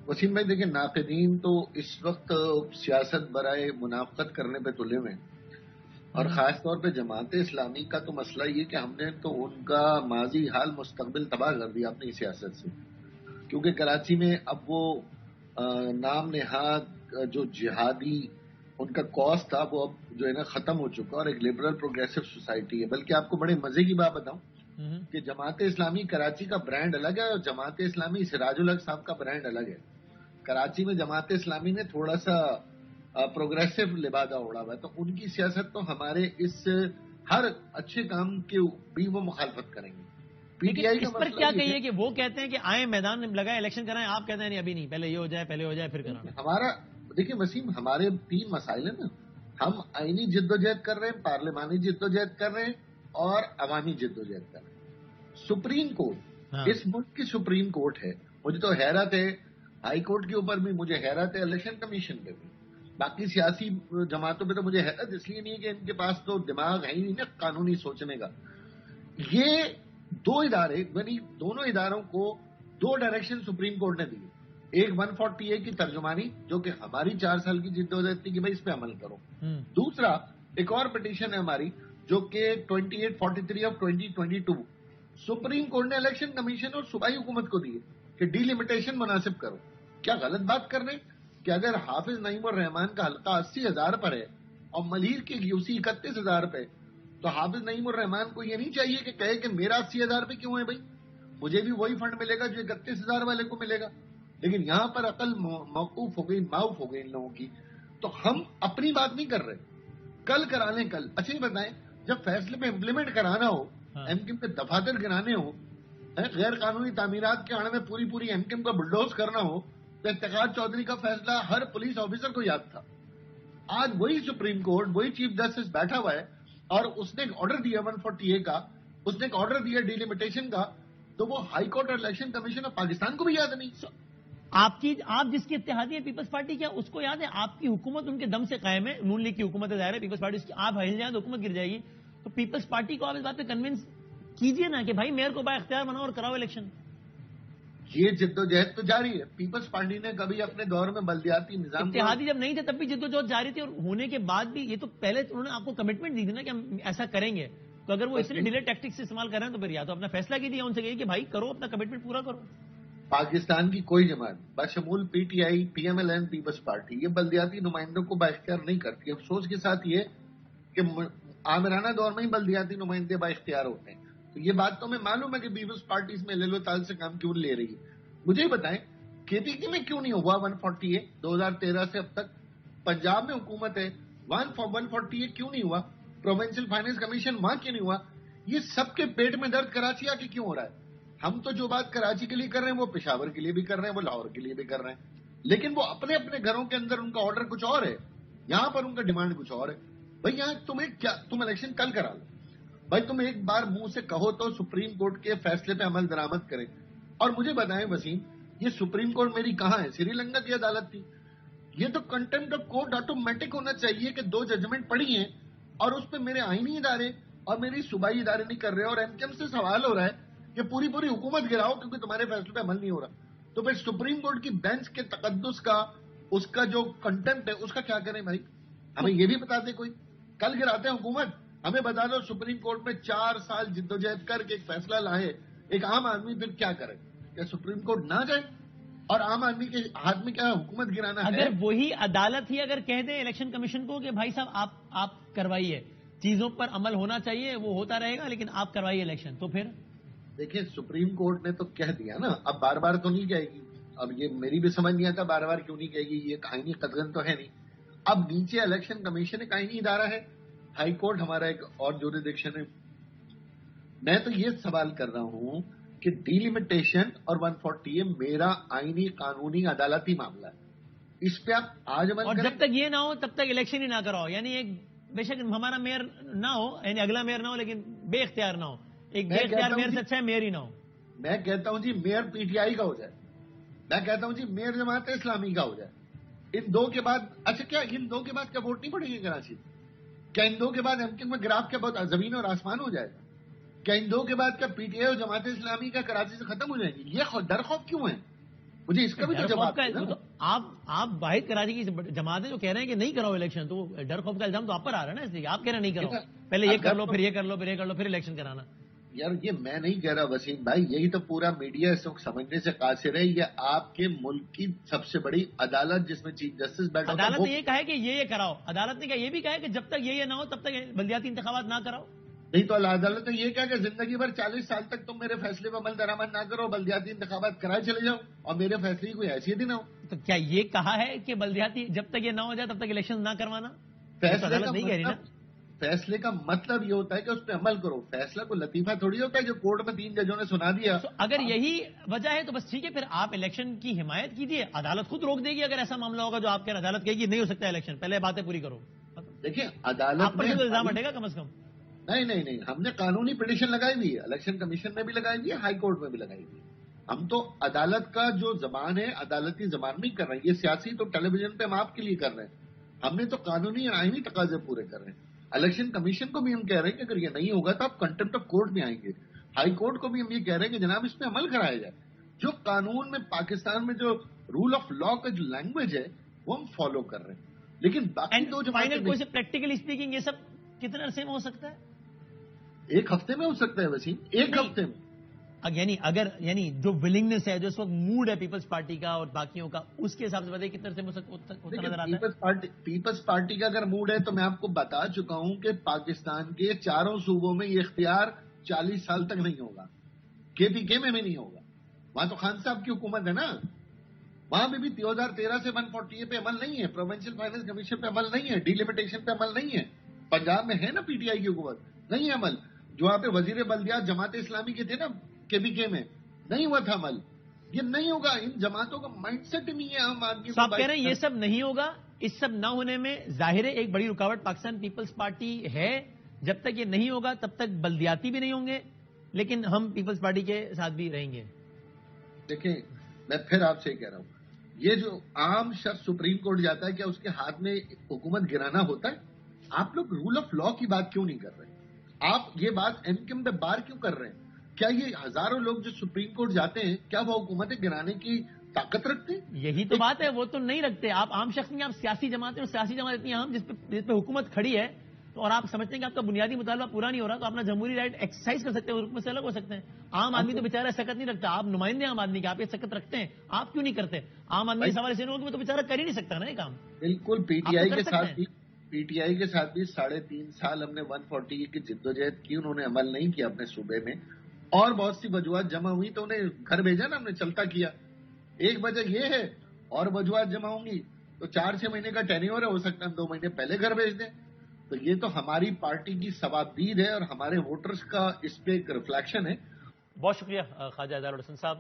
وسیم بھائی دیکھیں، ناقدین تو اس وقت سیاست برائے منافقت کرنے پہ تلے ہوئے ہیں، اور خاص طور پہ جماعت اسلامی کا تو مسئلہ یہ کہ ہم نے تو ان کا ماضی حال مستقبل تباہ کر دیا اپنی سیاست سے، کیونکہ کراچی میں اب وہ نام نہاد جو جہادی ان کا کاز تھا وہ اب جو ہے نا ختم ہو چکا، اور ایک لبرل پروگریسو سوسائٹی ہے۔ بلکہ آپ کو بڑے مزے کی بات بتاؤں کہ جماعت اسلامی کراچی کا برانڈ الگ ہے اور جماعت اسلامی سراج الحق صاحب کا برانڈ الگ ہے۔ کراچی میں جماعت اسلامی نے تھوڑا سا پروگریسو لبادہ اڑا ہوا ہے، تو ان کی سیاست تو ہمارے اس ہر اچھے کام کے بھی وہ مخالفت کریں گے۔ پی ٹی آئی کا اس پر مسئلہ کیا یہ کہیے ہے کہ وہ کہتے ہیں کہ آئیں میدان میں لگائیں الیکشن کرائیں، آپ کہتے ہیں نہیں ابھی نہیں، پہلے یہ ہو جائے پھر کرانا۔ ہمارا دیکھیں وسیم، ہمارے 3 مسائل ہیں نا، ہم آئینی جدوجہد کر رہے ہیں، پارلیمانی جدوجہد کر رہے ہیں، اور عوامی جدوجہد کر رہے ہیں۔ سپریم کورٹ اس ملک کی سپریم کورٹ ہے، مجھے تو حیرت ہے ہائی کورٹ کے اوپر بھی، مجھے حیرت ہے الیکشن کمیشن پہ بھی، باقی سیاسی جماعتوں پہ تو مجھے حیرت اس لیے نہیں ہے کہ ان کے پاس تو دماغ ہے ہی نہیں نا قانونی سوچنے کا۔ یہ 2 ادارے، یعنی دونوں اداروں کو 2 ڈائریکشن سپریم کورٹ نے دیے، ایک 140A کی ترجمانی جو کہ ہماری 4 سال کی جدوجہد تھی کہ بھائی اس پہ عمل کرو، دوسرا ایک اور پٹیشن ہے ہماری جو کہ 2843 آف 2022 سپریم کورٹ نے الیکشن کمیشن اور صوبائی حکومت کو دی کہ ڈی لمیٹیشن مناسب کرو۔ کیا غلط بات کر رہے ہیں کہ اگر حافظ نعیم الرحمان کا حلقہ 80,000 پر ہے اور ملیر کی یوسی 31,000 پہ، تو حافظ نعیم الرحمان کو یہ نہیں چاہیے کہ کہے کہ میرا 80,000 پہ کیوں ہے بھائی، مجھے بھی وہی فنڈ ملے گا جو 31,000 والے کو ملے گا؟ لیکن یہاں پر عقل موقوف ہو گئی، معاف ہو گئی ان لوگوں کی، تو ہم اپنی بات نہیں کر رہے، کل کرا لیں کل۔ اچھا یہ بتائیں، جب فیصلے پہ امپلیمنٹ کرانا ہو، ایم کیو کے دفاتر گرانے ہو، غیر قانونی تعمیرات کے آڑے میں پوری ایم کیو کا بلڈوز کرنا ہو، تو افتخار چودھری کا فیصلہ ہر پولیس آفیسر کو یاد تھا۔ آج وہی سپریم کورٹ، وہی چیف جسٹس بیٹھا ہوا ہے اور اس نے ایک آرڈر دیا 140A کا، اس نے ایک آرڈر دیا ڈی لمیٹیشن کا، تو وہ ہائی کورٹ اور الیکشن کمیشن آف پاکستان کو بھی یاد نہیں۔ آپ جس کی اتحادی ہے پیپلز پارٹی، کیا اس کو یاد ہے؟ آپ کی حکومت ان کے دم سے قائم ہے، نون لیگ کی حکومت ہے، ظاہر ہے پیپلز پارٹی، آپ ہل جائیں تو حکومت گر جائے گی، تو پیپلز پارٹی کو آپ اس بات پہ کنونس کیجئے نا کہ بھائی میئر کو با اختیار بناؤ اور کراؤ الیکشن۔ یہ جدوجہد تو جاری ہے، پیپلز پارٹی نے کبھی اپنے دور میں بلدیاتی نظام اتحادی جب نہیں تھے تب بھی جدوجہد جاری تھی، اور ہونے کے بعد بھی یہ تو پہلے انہوں نے آپ کو کمٹمنٹ دی تھی نا کہ ہم ایسا کریں گے، تو اگر وہ اتنے ڈیلے ٹیکٹکس استعمال کر رہے ہیں تو پھر یا تو اپنا فیصلہ کیجیے ان سے کہیے کہ بھائی کرو، اپنا کمٹمنٹ پورا کرو۔ پاکستان کی کوئی جماعت بشمول P T I, P M L N, Peoples Party یہ بلدیاتی نمائندوں کو بااختیار نہیں کرتی۔ افسوس کے ساتھ یہ کہ آمرانہ دور میں ہی بلدیاتی نمائندے بااختیار ہوتے ہیں، تو یہ بات تو ہمیں معلوم ہے کہ پیپلز پارٹی اس میں لے تال سے کام کیوں لے رہی ہے۔ مجھے بتائیں کے پی کے میں کیوں نہیں ہوا 140A 2013 سے اب تک؟ پنجاب میں حکومت ہے، 140A کیوں نہیں ہوا؟ پروونشل فائنانس کمیشن وہاں کیوں نہیں ہوا؟ یہ سب کے پیٹ میں درد کراچی آ کے کیوں ہو رہا ہے؟ ہم تو جو بات کراچی کے لیے کر رہے ہیں وہ پشاور کے لیے بھی کر رہے ہیں، وہ لاہور کے لیے بھی کر رہے ہیں، لیکن وہ اپنے اپنے گھروں کے اندر ان کا آرڈر کچھ اور ہے، یہاں پر ان کا ڈیمانڈ کچھ اور ہے۔ بھائی یہاں تم الیکشن کل کرا لو، بھائی تم ایک بار منہ سے کہو تو سپریم کورٹ کے فیصلے پہ عمل درآمد کریں۔ اور مجھے بتائیں وسیم، یہ سپریم کورٹ میری کہاں ہے؟ سری لنکا کی عدالت تھی۔ یہ تو کنٹمپٹ آف کورٹ آٹومیٹک ہونا چاہیے کہ 2 ججمنٹ پڑی ہیں اور اس پہ میرے آئینی ادارے اور میری صوبائی ادارے نہیں کر رہے، اور ایم کیو سے سوال ہو رہا ہے کہ پوری حکومت گراؤ کیونکہ تمہارے فیصلے پہ عمل نہیں ہو رہا۔ تو پھر سپریم کورٹ کی بینچ کے تقدس کا، اس کا جو کنٹمپٹ ہے اس کا کیا کریں بھائی؟ ہمیں یہ بھی بتا دے کوئی، کل گراتے ہیں حکومت، ہمیں بتا دو سپریم کورٹ میں 4 سال جدوجہد کر کے ایک فیصلہ لائے ایک عام آدمی، پھر کیا کرے؟ کیا سپریم کورٹ نہ جائے؟ اور عام آدمی کے ہاتھ میں کیا حکومت گرانا ہے؟ اگر وہی عدالت ہی اگر کہہ دے الیکشن کمیشن کو کہ بھائی صاحب آپ کروائیے، چیزوں پر عمل ہونا چاہیے، وہ ہوتا رہے گا لیکن آپ کروائیے الیکشن، تو پھر دیکھیں سپریم کورٹ نے تو کہہ دیا نا، اب بار بار تو نہیں کہے گی۔ اب یہ میری بھی سمجھ نہیں آتا بار بار کیوں نہیں کہے گی، یہ آئینی قدغن تو ہے نہیں۔ اب نیچے الیکشن کمیشن ایک آئینی ادارہ ہے، ہائی کورٹ ہمارا ایک اور جوریڈکشن ہے۔ میں تو یہ سوال کر رہا ہوں کہ ڈی لمیٹیشن اور 140A میرا آئینی قانونی عدالتی معاملہ ہے، اس پہ آپ آج عمل اور کریں۔ جب تک یہ نہ ہو تب تک الیکشن ہی نہ کراؤ، یعنی ایک بے شک ہمارا میئر نہ ہو، یعنی اگلا میئر نہ ہو لیکن بے اختیار نہ ہو، ایک بے اختیار میئر سے اچھا ہے میئر ہی نہ ہو۔ میں کہتا ہوں جی میئر پی ٹی آئی کا ہو جائے، میں کہتا ہوں جی میئر جماعت اسلامی کا ہو جائے۔ ان 2 کے بعد، اچھا کیا ان 2 کے بعد کیا ووٹ نہیں پڑیں گے کراچی؟ کیا ان 2 کے بعد ایم کیو میں گراف کیا بہت زمین اور آسمان ہو جائے گا؟ کیا ان 2 کے بعد کیا پی ٹی آئی اور جماعت اسلامی کا کراچی سے ختم ہو جائے گی؟ یہ ڈر خوف کیوں ہے؟ مجھے اس کا بھی تو جواب ہے نا. آپ واحد کراچی کی جماعتیں جو کہہ رہے ہیں کہ نہیں کراؤ الیکشن، تو ڈر خوف کا الزام تو آپ پر آ رہا ہے نا، اس لیے آپ کہہ رہے ہیں نہیں کراؤ، پہلے یہ کر لو پھر یہ کر لو پھر یہ کر لو پھر الیکشن کرانا. یار یہ میں نہیں کہہ رہا وسیم بھائی، یہی تو پورا میڈیا اس وقت سمجھنے سے قاصر ہے. یہ آپ کے ملک کی سب سے بڑی عدالت جس میں چیف جسٹس بیٹھا، عدالت نے یہ کہا ہے کہ یہ کراؤ، عدالت نے یہ بھی کہا ہے کہ جب تک یہ نہ ہو تب تک بلدیاتی انتخابات نہ کراؤ. نہیں تو عدالت نے یہ کہا کہ زندگی بھر 40 سال تک تم میرے فیصلے پر عمل درآمد نہ کرو، بلدیاتی انتخابات کرائے چلے جاؤ اور میرے فیصلے کی کوئی حیثیت ہی نہ ہو. تو کیا یہ کہا ہے کہ بلدیاتی جب تک یہ نہ ہو جائے تب تک الیکشن نہ کروانا؟ فیصلے کا مطلب یہ ہوتا ہے کہ اس پہ عمل کرو. فیصلہ کو لطیفہ تھوڑی ہوتا ہے جو کورٹ میں 3 ججوں نے سنا دیا. اگر یہی وجہ ہے تو بس ٹھیک ہے، پھر آپ الیکشن کی حمایت کیجیے، عدالت خود روک دے گی اگر ایسا معاملہ ہوگا جو آپ کہہ رہے ہیں. عدالت کہے گی نہیں ہو سکتا الیکشن، پہلے باتیں پوری کرو. دیکھیں عدالت پر الزام ہٹے گا کم از کم. نہیں ہم نے قانونی پٹیشن لگائی ہوئی ہے، الیکشن کمیشن میں بھی لگائی ہوئی ہے، ہائی کورٹ میں بھی لگائی ہوئی ہے. ہم تو عدالت کا جو زبان ہے عدالتی زبان میں کر رہے ہیں. یہ سیاسی تو ٹیلی ویژن پہ ہم آپ کے لیے کر رہے ہیں، ہم نے تو قانونی اور آئینی تقاضے پورے کر رہے ہیں. الیکشن کمیشن کو بھی ہم کہہ رہے ہیں کہ اگر یہ نہیں ہوگا تو آپ کنٹمپٹ آف کورٹ میں آئیں گے. ہائی کورٹ کو بھی ہم یہ کہہ رہے ہیں کہ جناب اس پہ عمل کرایا جائے. جو قانون میں پاکستان میں جو رول آف لا کا جو لینگویج ہے وہ ہم فالو کر رہے ہیں. لیکن باقی دو جماعتیں پریکٹیکلی اسپیکنگ یہ سب کتنے عرصے میں ہو سکتا ہے؟ 1 ہفتے میں ہو سکتا ہے وسیم، 1 ہفتے میں. یعنی جو ولنگنس ہے، جو اس وقت موڈ ہے پیپلز پارٹی کا اور باقیوں کا، اس کے حساب سے بتائیے کتنے عرصے میں نظر آتا ہے؟ پیپلز پارٹی کا اگر موڈ ہے تو میں آپ کو بتا چکا ہوں کہ پاکستان کے 4 صوبوں میں یہ اختیار 40 سال تک نہیں ہوگا. کے پی کے میں بھی نہیں ہوگا. وہاں تو خان صاحب کی حکومت ہے نا، وہاں بھی 2013 سے 140 پہ عمل نہیں ہے، پروونشل فائنانس کمیشن پہ عمل نہیں ہے، ڈیلیمیٹیشن پہ عمل نہیں ہے. پنجاب میں ہے نا پی ٹی آئی کی حکومت، نہیں ہے عمل. جو وہاں پہ وزیر بلدیات جماعت اسلامی کے تھے نا کے پی کے میں، نہیں ہوا تھا عمل. یہ نہیں ہوگا. ان جماعتوں کا مائنڈ سیٹ نہیں ہے عام آدمی کو. آپ کہہ رہے ہیں یہ سب نہیں ہوگا. اس سب نہ ہونے میں ظاہر ہے ایک بڑی رکاوٹ پاکستان پیپلز پارٹی ہے. جب تک یہ نہیں ہوگا تب تک بلدیاتی بھی نہیں ہوں گے، لیکن ہم پیپلز پارٹی کے ساتھ بھی رہیں گے. دیکھیں میں پھر آپ سے کہہ رہا ہوں، یہ جو عام شخص سپریم کورٹ جاتا ہے کیا اس کے ہاتھ میں حکومت گرانا ہوتا ہے؟ آپ لوگ رول آف لا کی بات کیوں نہیں کر رہے؟ آپ یہ بات ایم دا بار کیوں کر رہے ہیں؟ کیا یہ ہزاروں لوگ جو سپریم کورٹ جاتے ہیں کیا وہ حکومتیں گرانے کی طاقت رکھتے ہیں؟ یہی تو بات ہے، وہ تو نہیں رکھتے. آپ عام شخص نہیں، آپ سیاسی جماعتیں، اور سیاسی جماعت اتنی عام جس پہ حکومت کھڑی ہے، اور آپ سمجھتے ہیں کہ آپ کا بنیادی مطالبہ پورا نہیں ہو رہا تو اپنا جمہوری رائٹ ایکسرسائز کر سکتے ہیں، حکومت سے الگ ہو سکتے ہیں. عام آدمی تو بیچارہ سکت نہیں رکھتا. آپ نمائندے عام آدمی کے، آپ یہ سکت رکھتے ہیں، آپ کیوں نہیں کرتے؟ عام آدمی اس حوالے سے نہیں ہوگا تو بیچارہ کر ہی نہیں سکتا نا یہ کام. بالکل. پی ٹی آئی کے ساتھ بھی 3.5 سال ہم نے 140 کی جدوجہد کی، انہوں نے عمل نہیں کیا اپنے صوبے میں، اور بہت سی وجوہات جمع ہوئی تو انہیں گھر بھیجا نا ہم نے، چلتا کیا. ایک وجہ یہ ہے، اور وجوہات جمع ہوں گی تو 4-6 مہینے کا ٹینیور ہے، ہو سکتا ہے ہم 2 مہینے پہلے گھر بھیج دیں. تو یہ تو ہماری پارٹی کی ثوابدید ہے اور ہمارے ووٹرز کا اس پہ ایک ریفلیکشن ہے. بہت شکریہ خواجہ اظہار الحسن صاحب.